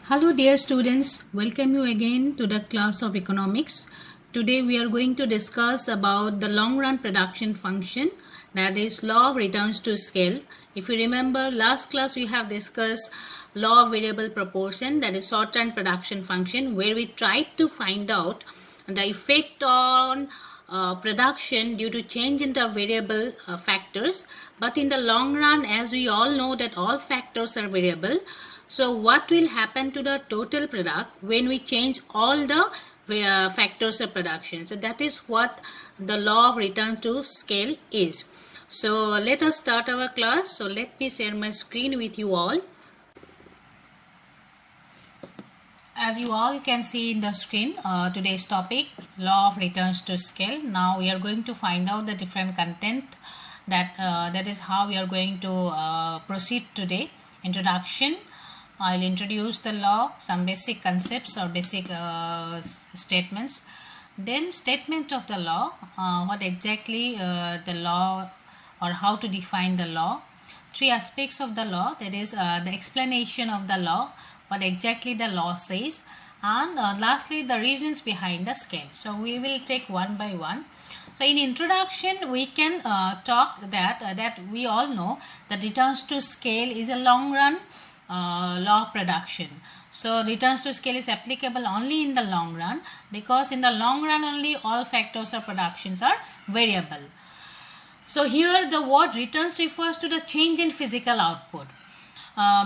Hello dear students, welcome you again to the class of economics. Today we are going to discuss about the long run production function, that is law of returns to scale. If you remember, last class we have discussed law of variable proportion, that is short run production function, where we tried to find out the effect on production due to change in the variable factors. But in the long run, as we all know that all factors are variable, so what will happen to the total product when we change all the factors of production? So that is what the law of return to scale is. So let us start our class. So let me share my screen with you all. As you all can see in the screen, today's topic, law of returns to scale. Now we are going to find out the different content that is how we are going to proceed today. Introduction. I'll introduce the law, some basic concepts or basic statements. Then statement of the law, what exactly the law or how to define the law. Three aspects of the law, that is the explanation of the law, what exactly the law says, and lastly the reasons behind the scale. So we will take one by one. So in introduction we can talk that we all know that returns to scale is a long run law of production. So returns to scale is applicable only in the long run, because in the long run only all factors of productions are variable. So here the word returns refers to the change in physical output.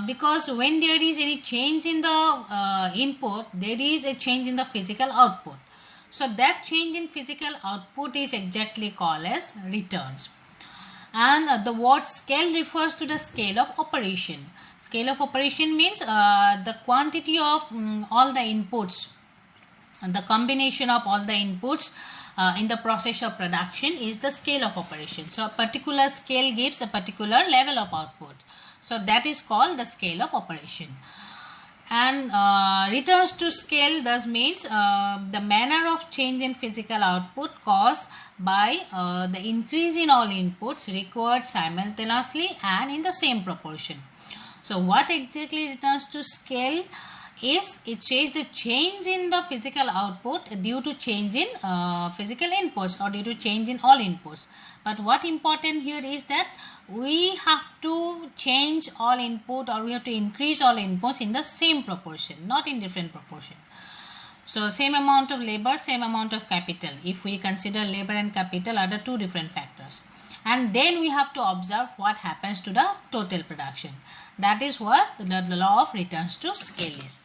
Because when there is any change in the input, there is a change in the physical output. So that change in physical output is exactly called as returns. And the word scale refers to the scale of operation. Scale of operation means the quantity of all the inputs, and the combination of all the inputs in the process of production is the scale of operation. So a particular scale gives a particular level of output. So that is called the scale of operation. And returns to scale thus means the manner of change in physical output caused by the increase in all inputs required simultaneously and in the same proportion. So what exactly returns to scale is, it says the change in the physical output due to change in physical inputs or due to change in all inputs. But what important here is that we have to change all input, or we have to increase all inputs in the same proportion, not in different proportion. So same amount of labor, same amount of capital. If we consider labor and capital are the two different factors. And then we have to observe what happens to the total production. That is what the law of returns to scale is.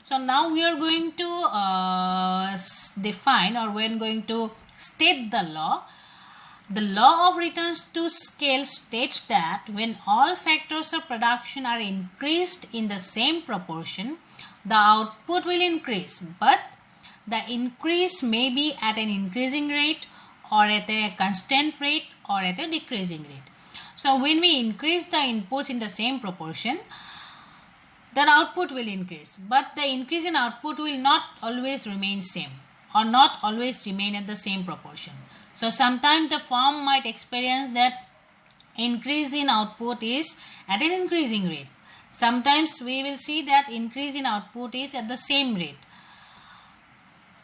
So now we are going to define, or we are going to state the law. The law of returns to scale states that when all factors of production are increased in the same proportion, the output will increase, but the increase may be at an increasing rate, or at a constant rate, or at a decreasing rate. So when we increase the inputs in the same proportion, the output will increase, but the increase in output will not always remain same, or not always remain at the same proportion. So sometimes the firm might experience that increase in output is at an increasing rate. Sometimes we will see that increase in output is at the same rate.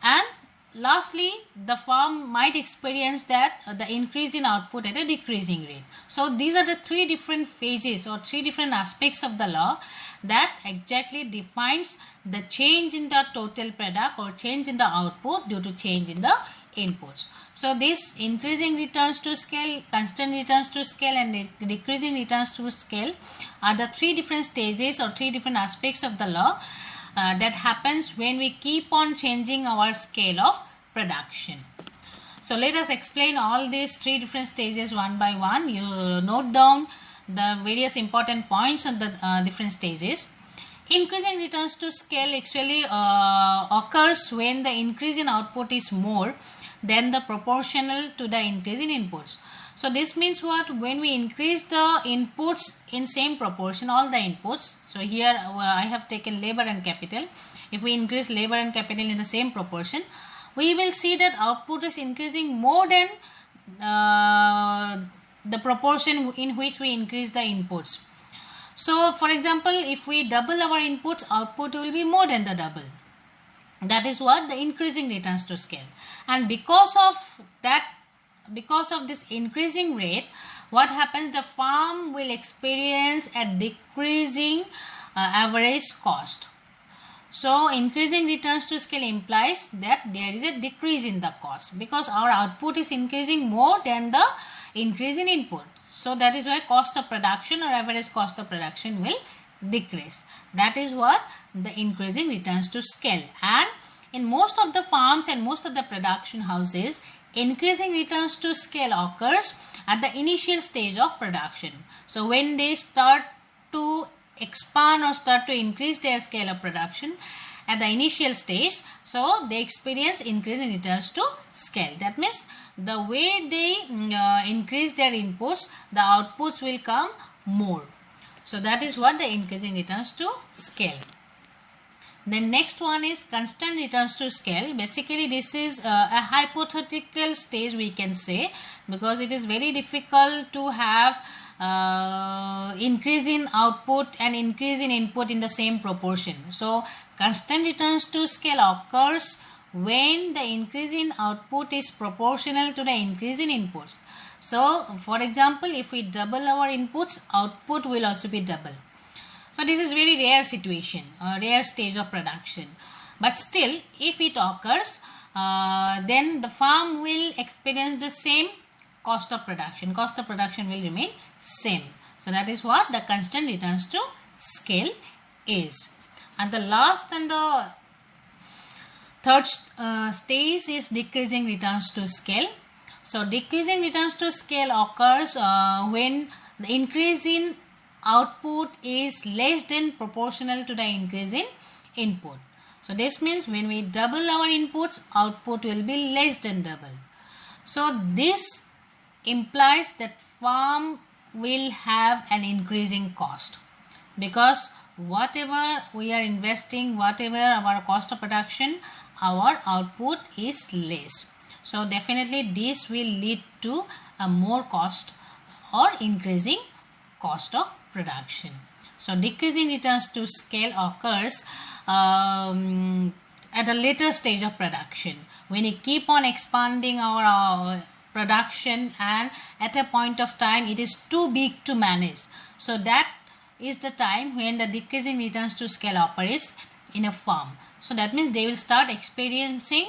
And lastly, the firm might experience that the increase in output at a decreasing rate. So these are the three different phases or three different aspects of the law that exactly defines the change in the total product or change in the output due to change in the inputs. So this increasing returns to scale, constant returns to scale, and decreasing returns to scale are the three different stages or three different aspects of the law that happens when we keep on changing our scale of production. So let us explain all these three different stages one by one. You note down the various important points of the different stages. Increasing returns to scale actually occurs when the increase in output is more than the proportional to the increase in inputs. So this means what? When we increase the inputs in same proportion, all the inputs. So here I have taken labor and capital. If we increase labor and capital in the same proportion, we will see that output is increasing more than the proportion in which we increase the inputs. So for example, if we double our inputs, output will be more than the double. That is what the increasing returns to scale. And because of this increasing rate, what happens, the farm will experience a decreasing average cost. So increasing returns to scale implies that there is a decrease in the cost, because our output is increasing more than the increase in input. So that is why cost of production or average cost of production will decrease. That is what the increasing returns to scale. And in most of the farms and most of the production houses, increasing returns to scale occurs at the initial stage of production. So when they start to expand or start to increase their scale of production at the initial stage, so they experience increasing returns to scale. That means the way they increase their inputs, the outputs will come more. So that is what the increasing returns to scale. The next one is constant returns to scale. Basically this is a hypothetical stage, we can say, because it is very difficult to have increase in output and increase in input in the same proportion. So constant returns to scale occurs when the increase in output is proportional to the increase in inputs. So for example, if we double our inputs, output will also be double. So this is very rare situation, a rare stage of production. But still, if it occurs, then the farm will experience the same cost of production. Cost of production will remain same. So that is what the constant returns to scale is. And the last and the third stage is decreasing returns to scale. So decreasing returns to scale occurs when the increase in output is less than proportional to the increase in input. So this means when we double our inputs, output will be less than double. So this implies that farm will have an increasing cost, because whatever we are investing, whatever our cost of production, our output is less. So definitely this will lead to a more cost or increasing cost of production. So decreasing returns to scale occurs at a later stage of production, when we keep on expanding our production and at a point of time it is too big to manage. So that is the time when the decreasing returns to scale operates in a farm. So that means they will start experiencing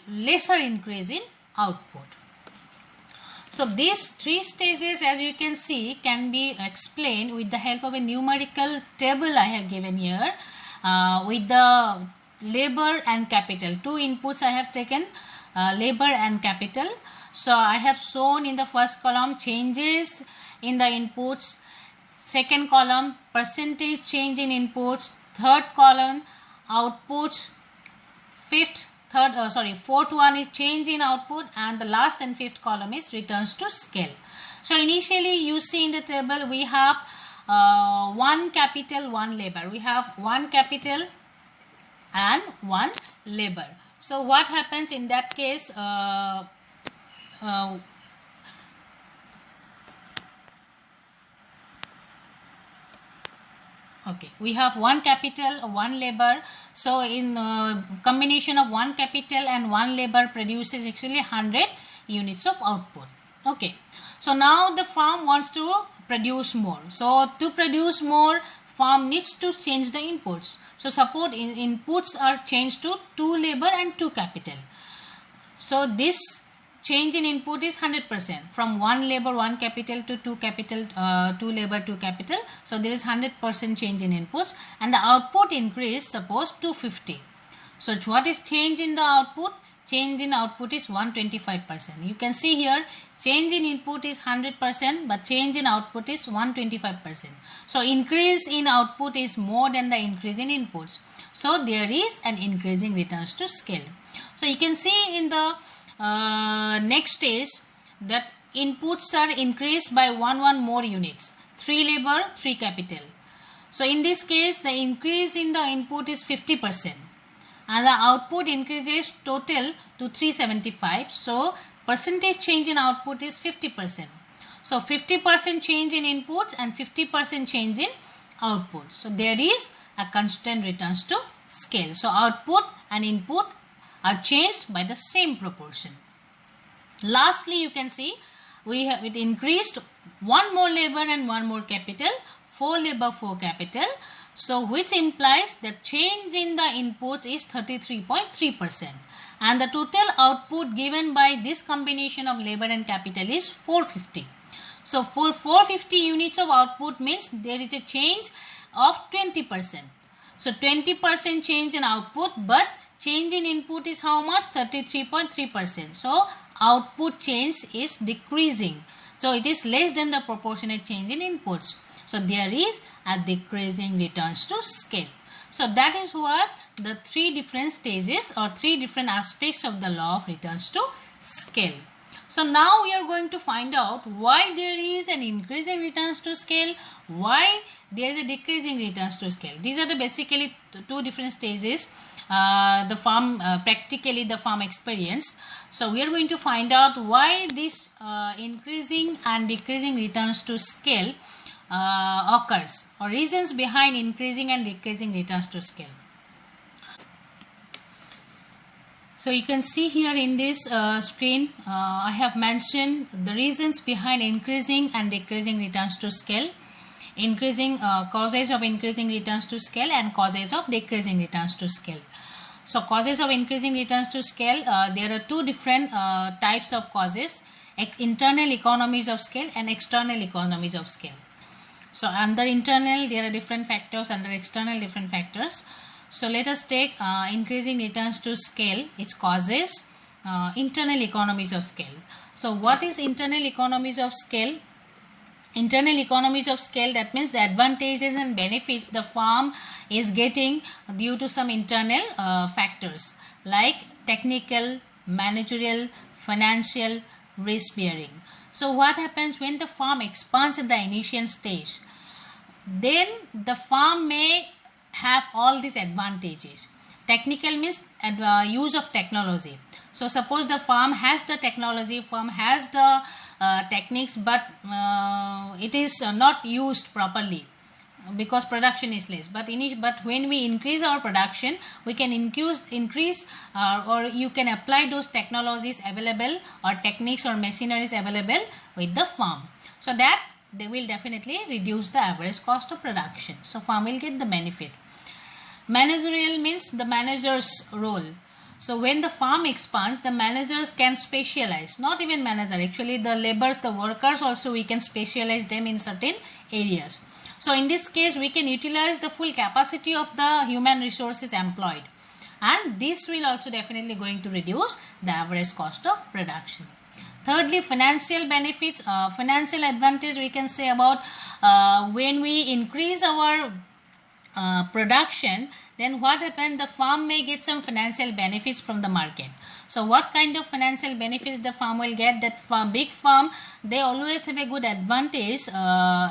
lesser increase in output. So these three stages, as you can see, can be explained with the help of a numerical table I have given here, with the labor and capital. Two inputs I have taken, labor and capital. So I have shown in the first column changes in the inputs, second column percentage change in inputs, third column outputs, fourth one is change in output, and the last and fifth column is returns to scale. So initially you see in the table we have one capital, one labor. We have one capital and one labor. So what happens in that case? Okay, we have one capital, one labor. So in combination of one capital and one labor produces actually 100 units of output. Okay, so now the farm wants to produce more. So to produce more, farm needs to change the inputs. So suppose inputs are changed to 2 labor and 2 capital. So this change in input is 100%, from 1 labor 1 capital to 2 capital 2 labor 2 capital. So there is 100% change in inputs, and the output increase suppose 250. So what is change in the output? Change in output is 125%. You can see here change in input is 100%, but change in output is 125%. So increase in output is more than the increase in inputs. So there is an increasing returns to scale. So you can see in the next stage that inputs are increased by one more units, 3 labor 3 capital. So in this case the increase in the input is 50%, and the output increases total to 375. So percentage change in output is 50%. So 50% change in inputs and 50% change in output. So there is a constant returns to scale. So output and input are changed by the same proportion. Lastly, you can see it increased one more labor and one more capital, 4 labor 4 capital. So which implies the change in the inputs is 33.3%, and the total output given by this combination of labor and capital is 450. So for 450 units of output means there is a change of 20%. So 20% change in output, but change in input is how much? 33.3%. So output change is decreasing. So it is less than the proportionate change in inputs. So there is a decreasing returns to scale. So that is what the 3 different stages or 3 different aspects of the law of returns to scale. So now we are going to find out why there is an increasing returns to scale, why there is a decreasing returns to scale. These are the basically 2 different stages the farm practically the farm experience. So we are going to find out why this increasing and decreasing returns to scale occurs, or reasons behind increasing and decreasing returns to scale. So you can see here in this screen, I have mentioned the reasons behind increasing and decreasing returns to scale, causes of increasing returns to scale and causes of decreasing returns to scale. So causes of increasing returns to scale, there are 2 different types of causes, internal economies of scale and external economies of scale. So under internal there are different factors, under external different factors. So let us take increasing returns to scale, its causes, internal economies of scale. So what is internal economies of scale? Internal economies of scale, that means the advantages and benefits the farm is getting due to some internal factors like technical, managerial, financial, risk bearing. So what happens when the farm expands at the initial stage? Then the farm may have all these advantages. Technical means use of technology. So suppose the farm has the technology, farm has the techniques, but it is not used properly because production is less. But when we increase our production, we can increase or you can apply those technologies available or techniques or machineries available with the farm. So that they will definitely reduce the average cost of production. So farm will get the benefit. Managerial means the manager's role. So when the farm expands, the managers can specialize, not even manager, actually the laborers, the workers also we can specialize them in certain areas. So in this case, we can utilize the full capacity of the human resources employed, and this will also definitely going to reduce the average cost of production. Thirdly, financial benefits, financial advantage we can say about when we increase our production, then what happened, the farm may get some financial benefits from the market. So what kind of financial benefits the farm will get? That big farm, they always have a good advantage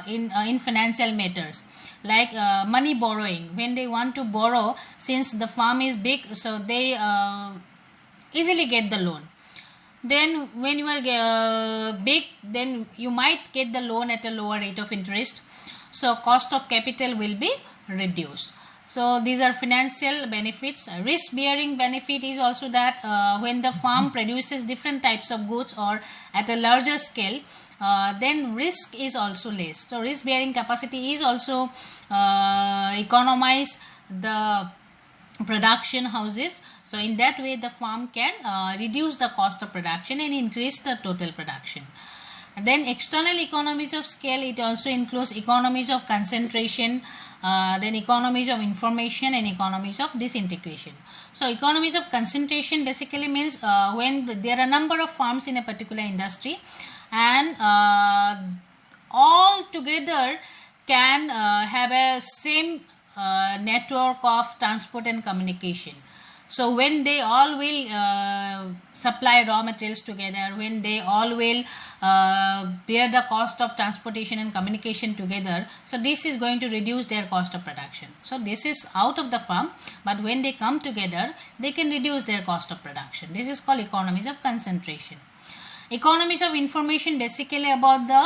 in financial matters, like money borrowing. When they want to borrow, since the farm is big, so they easily get the loan. Then when you are big, then you might get the loan at a lower rate of interest. So cost of capital will be reduced. So these are financial benefits. Risk bearing benefit is also that when the farm produces different types of goods or at a larger scale, then risk is also less. So risk bearing capacity is also economize the production houses. So in that way the farm can reduce the cost of production and increase the total production. And then external economies of scale, it also includes economies of concentration, then economies of information and economies of disintegration. So economies of concentration basically means when there are a number of farms in a particular industry, and all together can have a same network of transport and communication. So when they all will supply raw materials together, when they all will bear the cost of transportation and communication together, so this is going to reduce their cost of production. So this is out of the farm, but when they come together, they can reduce their cost of production. This is called economies of concentration. Economies of information basically about the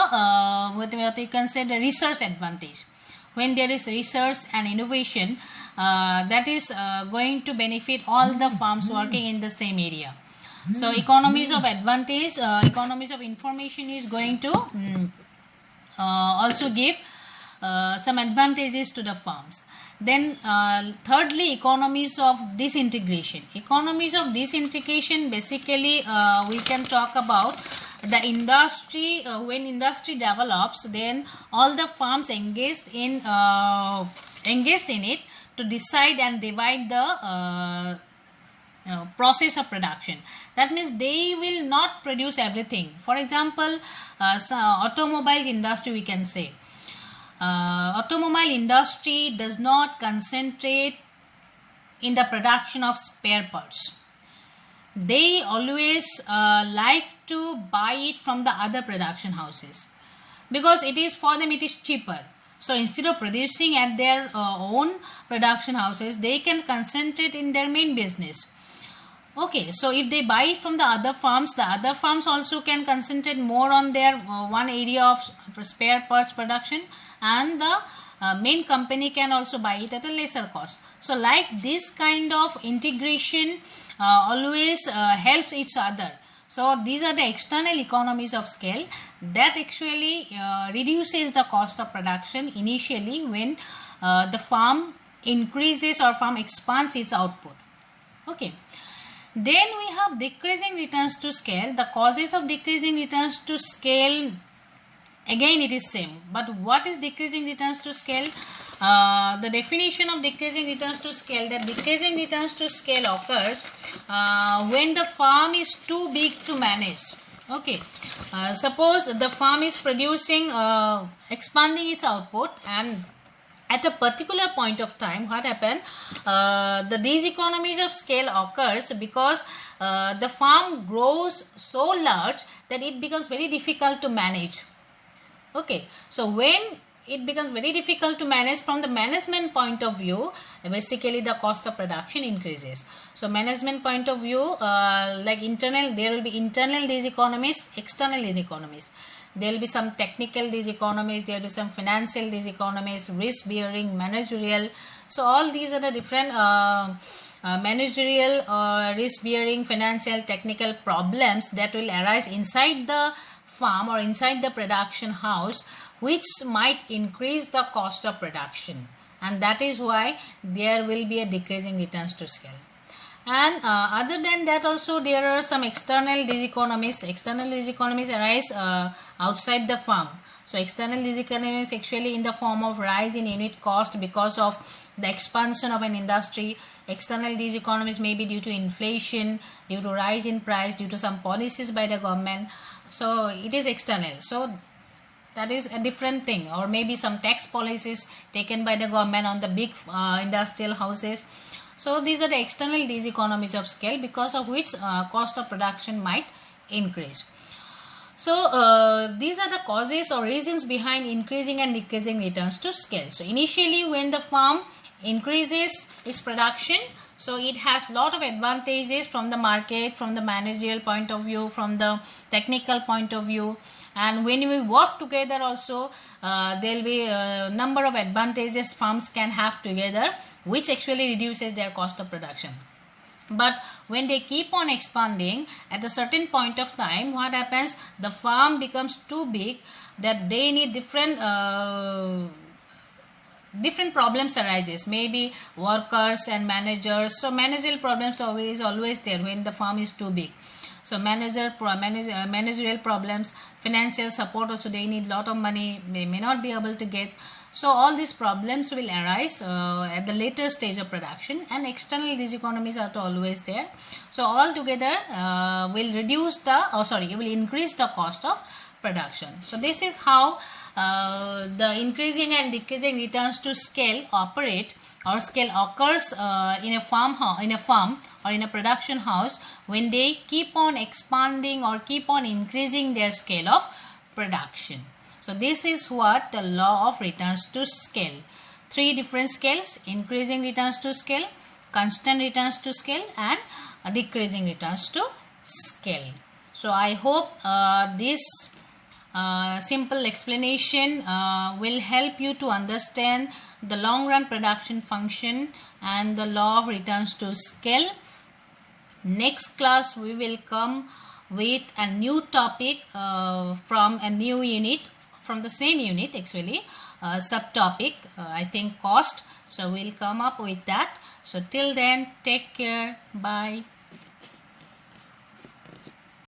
what you can say the research advantage. When there is research and innovation, that is going to benefit all the farms working in the same area. So economies of advantage, economies of information is going to also give some advantages to the farms. Then thirdly, economies of disintegration. Economies of disintegration basically we can talk about the industry. When industry develops, then all the farms engaged in it to decide and divide the process of production. That means they will not produce everything. For example, automobile industry, we can say automobile industry does not concentrate in the production of spare parts. They always like to buy it from the other production houses because it is, for them it is cheaper. So instead of producing at their own production houses, they can concentrate in their main business. Okay, so if they buy it from the other farms also can concentrate more on their one area of spare parts production, and the main company can also buy it at a lesser cost. So like this kind of integration always helps each other. So these are the external economies of scale that actually reduces the cost of production initially when the farm increases or farm expands its output. Okay. Then we have decreasing returns to scale. The causes of decreasing returns to scale, again it is same. But what is decreasing returns to scale? The definition of decreasing returns to scale, that decreasing returns to scale occurs when the farm is too big to manage. Okay, suppose the farm is producing, expanding its output, and at a particular point of time, what happened? These economies of scale occurs because the farm grows so large that it becomes very difficult to manage. Okay, so when it becomes very difficult to manage, from the management point of view, basically the cost of production increases. So management point of view, like internal, there will be internal these economies, external these economies. There will be some technical these economies, there will be some financial these economies, risk bearing, managerial. So all these are the different managerial, risk bearing, financial, technical problems that will arise inside the farm or inside the production house, which might increase the cost of production, and that is why there will be a decreasing returns to scale. And other than that also there are some external these economies. External these economies arise outside the farm. So external these economies actually in the form of rise in unit cost because of the expansion of an industry. External these economies may be due to inflation, due to rise in price, due to some policies by the government. So it is external. So that is a different thing, or maybe some tax policies taken by the government on the big industrial houses. So these are the external these economies of scale because of which cost of production might increase. So these are the causes or reasons behind increasing and decreasing returns to scale. So initially when the farm increases its production, so it has lot of advantages from the market, from the managerial point of view, from the technical point of view, and when we work together also there will be a number of advantages farms can have together, which actually reduces their cost of production. But when they keep on expanding, at a certain point of time, what happens? The farm becomes too big that they need different problems arises, maybe workers and managers. So managerial problems is always there when the farm is too big. So managerial problems, financial support also, they need lot of money, they may not be able to get. So all these problems will arise at the later stage of production, and external these economies are always there. So all together will reduce the, it will increase the cost of production. So this is how the increasing and decreasing returns to scale operate, or scale occurs in a farm or in a production house when they keep on expanding or keep on increasing their scale of production. So this is what the law of returns to scale. Three different scales: increasing returns to scale, constant returns to scale, and decreasing returns to scale. So I hope this simple explanation will help you to understand the long run production function and the law of returns to scale. Next class we will come with a new topic from a new unit, from the same unit actually, subtopic, I think cost. So we'll come up with that. So till then, take care. Bye.